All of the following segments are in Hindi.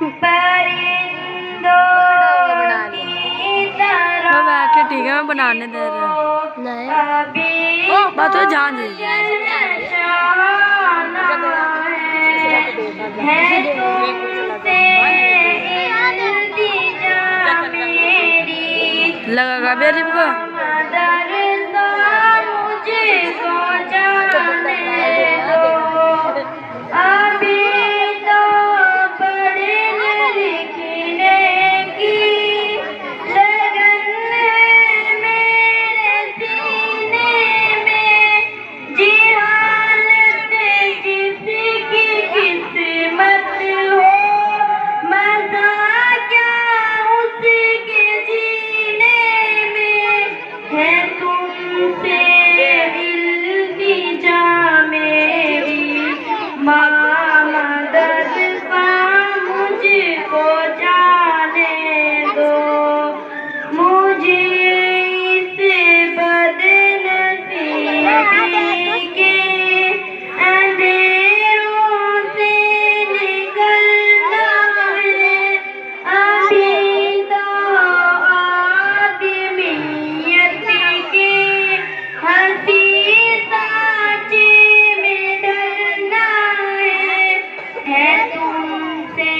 परिंदों की तरह ठीक है, मैं बनाने दे रहा अभी बात हो जान दे है तुमसे इल्तिजा मेरी लगा बेरी को मदर तो मुझको जाने दो अभी तो पढ़ने लिखने की लगन है मेरे सीने में जी हालत जिसकी किस्मत हो मजा क्या उसके जीने में है तुमसे इल्तिजा मेरी माँ मदद का मुझको जाने दो मुझे इस बदनसीबी के अंधेरों से निकलना है अभी तो आदमियत के हंसी सांचे में डरना है तुमसे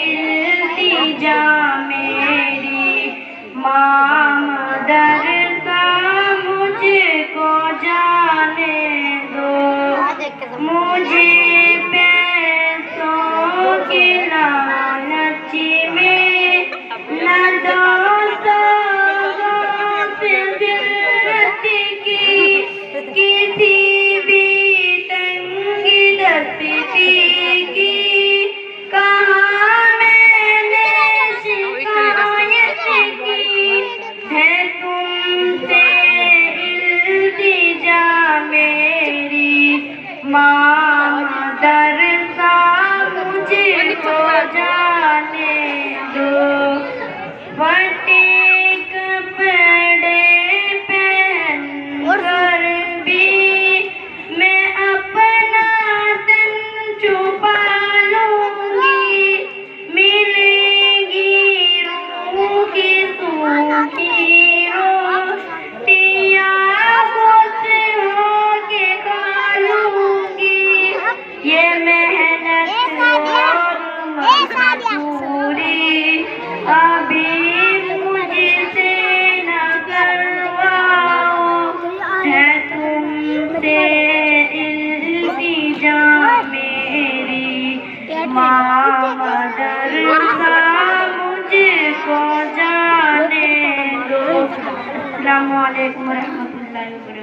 इल्तिजा मेरी माँ मदर का मुझको जाने दो मुझे पैसों की लालच में न दोस्तों से ज़रूरत की किसी भी तंगी दस्ती की कहाँ मैंने शिकायत की है तुमसे इल्तिजा मेरी माँ मदर सा मुझको जाने दो फटे कपड़े पहन कर भी मैं अपना तन छुपा लूंगी मिलेगी रूह की सूखी रोटियां खुश होके खा लूंगी ये मेहनत और मजदूरी अभी मुझसे न करवाओ है तुमसे इल्तिजा मेरी माँ मदर सा मुझको जाने दो। अस्सलामु अलैकुम रहमतुल्लाहि व बरकातहू।